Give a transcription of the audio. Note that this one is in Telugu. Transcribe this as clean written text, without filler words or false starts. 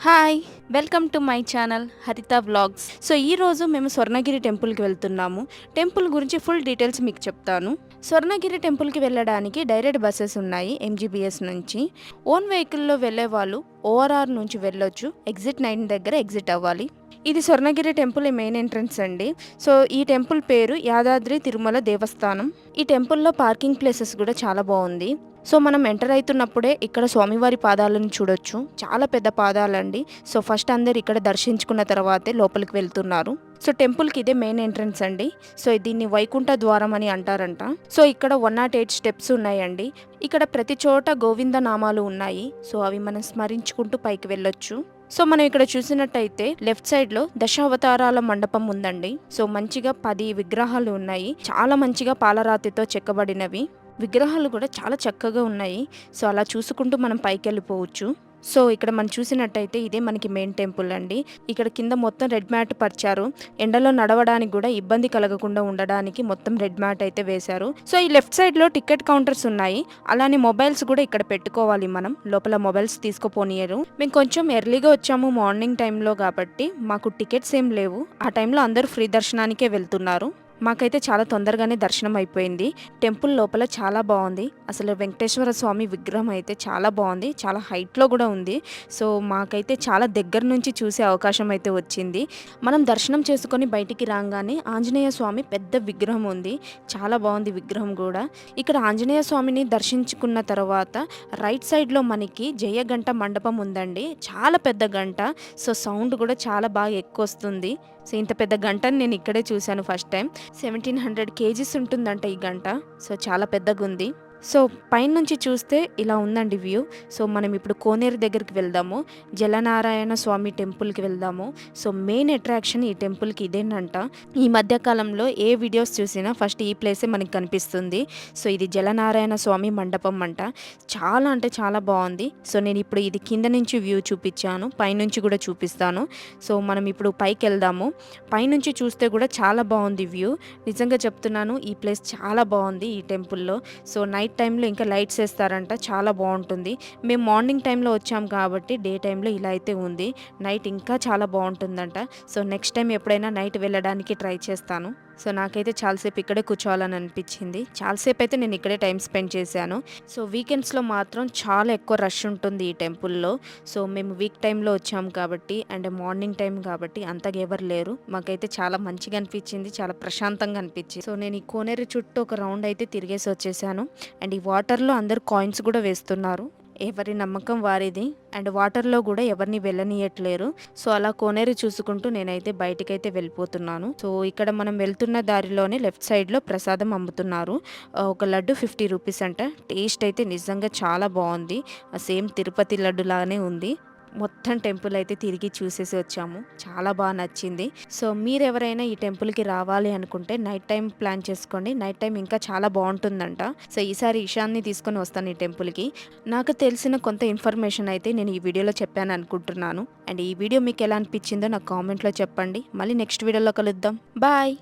Hi! Welcome to my channel హరిత వ్లాగ్స్. సో ఈరోజు మేము స్వర్ణగిరి టెంపుల్కి వెళ్తున్నాము. టెంపుల్ గురించి ఫుల్ డీటెయిల్స్ మీకు చెప్తాను. స్వర్ణగిరి టెంపుల్కి వెళ్ళడానికి డైరెక్ట్ బస్సెస్ ఉన్నాయి ఎంజీబీఎస్ నుంచి. ఓన్ వెహికల్లో వెళ్ళే వాళ్ళు ఓఆర్ఆర్ నుంచి వెళ్ళొచ్చు. ఎగ్జిట్ 9 దగ్గర ఎగ్జిట్ అవ్వాలి. ఇది స్వర్ణగిరి టెంపుల్ మెయిన్ ఎంట్రన్స్ అండి. సో ఈ టెంపుల్ పేరు యాదాద్రి తిరుమల దేవస్థానం. ఈ టెంపుల్లో పార్కింగ్ ప్లేసెస్ కూడా చాలా బాగుంది. సో మనం ఎంటర్ అవుతున్నప్పుడే ఇక్కడ స్వామివారి పాదాలను చూడొచ్చు. చాలా పెద్ద పాదాలండి. సో ఫస్ట్ అందరు ఇక్కడ దర్శించుకున్న తర్వాతే లోపలికి వెళ్తున్నారు. సో టెంపుల్కి ఇదే మెయిన్ ఎంట్రన్స్ అండి. సో దీన్ని వైకుంఠ ద్వారం అని అంటారంట. సో ఇక్కడ 108 స్టెప్స్ ఉన్నాయండి. ఇక్కడ ప్రతి చోట గోవింద నామాలు ఉన్నాయి. సో అవి మనం స్మరించుకుంటూ పైకి వెళ్ళొచ్చు. సో మనం ఇక్కడ చూసినట్టయితే లెఫ్ట్ సైడ్ లో దశావతారాల మండపం ఉందండి. సో మంచిగా 10 విగ్రహాలు ఉన్నాయి. చాలా మంచిగా పాలరాతితో చెక్కబడినవి. విగ్రహాలు కూడా చాలా చక్కగా ఉన్నాయి. సో అలా చూసుకుంటూ మనం పైకి వెళ్ళిపోవచ్చు. సో ఇక్కడ మనం చూసినట్టయితే ఇదే మనకి మెయిన్ టెంపుల్ అండి. ఇక్కడ కింద మొత్తం రెడ్ మ్యాట్ పరిచారు. ఎండలో నడవడానికి కూడా ఇబ్బంది కలగకుండా ఉండడానికి మొత్తం రెడ్ మ్యాట్ అయితే వేశారు. సో ఈ లెఫ్ట్ సైడ్ లో టికెట్ కౌంటర్స్ ఉన్నాయి. అలానే మొబైల్స్ కూడా ఇక్కడ పెట్టుకోవాలి. మనం లోపల మొబైల్స్ తీసుకుపోనీయరు. మేము కొంచెం ఎర్లీగా వచ్చాము మార్నింగ్ టైంలో కాబట్టి మాకు టికెట్స్ ఏం లేవు. ఆ టైంలో అందరూ ఫ్రీ దర్శనానికే వెళ్తున్నారు. మాకైతే చాలా తొందరగానే దర్శనం అయిపోయింది. టెంపుల్ లోపల చాలా బాగుంది. అసలు వెంకటేశ్వర స్వామి విగ్రహం అయితే చాలా బాగుంది. చాలా హైట్లో కూడా ఉంది. సో మాకైతే చాలా దగ్గర నుంచి చూసే అవకాశం అయితే వచ్చింది. మనం దర్శనం చేసుకొని బయటికి రాగానే ఆంజనేయ స్వామి పెద్ద విగ్రహం ఉంది. చాలా బాగుంది విగ్రహం కూడా. ఇక్కడ ఆంజనేయ స్వామిని దర్శించుకున్న తర్వాత రైట్ సైడ్లో మనకి జయగంట మండపం ఉందండి. చాలా పెద్ద గంట. సో సౌండ్ కూడా చాలా బాగా ఎక్కువ వస్తుంది. సో ఇంత పెద్ద గంటని నేను ఇక్కడే చూశాను ఫస్ట్ టైం. 1700 కేజీస్ ఉంటుందంట ఈ గంట. సో చాలా పెద్దగా ఉంది. సో పైనుంచి చూస్తే ఇలా ఉందండి వ్యూ. సో మనం ఇప్పుడు కోనేరు దగ్గరికి వెళ్దాము. జలనారాయణ స్వామి టెంపుల్కి వెళ్దాము. సో మెయిన్ అట్రాక్షన్ ఈ టెంపుల్కి ఇదేనంట. ఈ మధ్యకాలంలో ఏ వీడియోస్ చూసినా ఫస్ట్ ఈ ప్లేసే మనకి కనిపిస్తుంది. సో ఇది జలనారాయణ స్వామి మండపం అంట. చాలా అంటే చాలా బాగుంది. సో నేను ఇప్పుడు ఇది కింద నుంచి వ్యూ చూపించాను, పైనుంచి కూడా చూపిస్తాను. సో మనం ఇప్పుడు పైకి వెళ్దాము. పైనుంచి చూస్తే కూడా చాలా బాగుంది వ్యూ. నిజంగా చెప్తున్నాను, ఈ ప్లేస్ చాలా బాగుంది ఈ టెంపుల్లో. సో నైట్ టైంలో ఇంకా లైట్స్ వేస్తారంట, చాలా బాగుంటుంది. మేము మార్నింగ్ టైంలో వచ్చాం కాబట్టి డే టైంలో ఇలా అయితే ఉంది. నైట్ ఇంకా చాలా బాగుంటుందంట. సో నెక్స్ట్ టైం ఎప్పుడైనా నైట్ వెళ్ళడానికి ట్రై చేస్తాను. సో నాకైతే చాలాసేపు ఇక్కడే కూర్చోవాలని అనిపించింది. చాలాసేపు అయితే నేను ఇక్కడే టైం స్పెండ్ చేశాను. సో వీకెండ్స్లో మాత్రం చాలా ఎక్కువ రష్ ఉంటుంది ఈ టెంపుల్లో. సో మేము వీక్ టైంలో వచ్చాము కాబట్టి అండ్ మార్నింగ్ టైం కాబట్టి అంతగా ఎవరు లేరు. మాకైతే చాలా మంచిగా అనిపించింది, చాలా ప్రశాంతంగా అనిపించింది. సో నేను ఈ కోనేరు చుట్టూ ఒక రౌండ్ అయితే తిరిగేసి వచ్చేసాను. అండ్ ఈ వాటర్లో అందరు కాయిన్స్ కూడా వేస్తున్నారు. ఎవరి నమ్మకం వారిది. అండ్ వాటర్లో కూడా ఎవరిని వెళ్ళనీయట్లేరు. సో అలా కోనేరు చూసుకుంటూ నేనైతే బయటకైతే వెళ్ళిపోతున్నాను. సో ఇక్కడ మనం వెళ్తున్న దారిలోనే లెఫ్ట్ సైడ్లో ప్రసాదం అమ్ముతున్నారు. ఒక లడ్డు 50 రూపీస్ అంట. టేస్ట్ అయితే నిజంగా చాలా బాగుంది. సేమ్ తిరుపతి లడ్డు లాగానే ఉంది. మొత్తం టెంపుల్ అయితే తిరిగి చూసేసి వచ్చాము. చాలా బాగా నచ్చింది. సో మీరు ఎవరైనా ఈ టెంపుల్కి రావాలి అనుకుంటే నైట్ టైం ప్లాన్ చేసుకోండి. నైట్ టైం ఇంకా చాలా బాగుంటుందంట. సో ఈసారి ఈశాన్ని తీసుకొని వస్తాను ఈ టెంపుల్కి. నాకు తెలిసిన కొంత ఇన్ఫర్మేషన్ అయితే నేను ఈ వీడియోలో చెప్పాను అనుకుంటున్నాను. అండ్ ఈ వీడియో మీకు ఎలా అనిపించిందో నాకు కామెంట్లో చెప్పండి. మళ్ళీ నెక్స్ట్ వీడియోలో కలుద్దాం. బాయ్.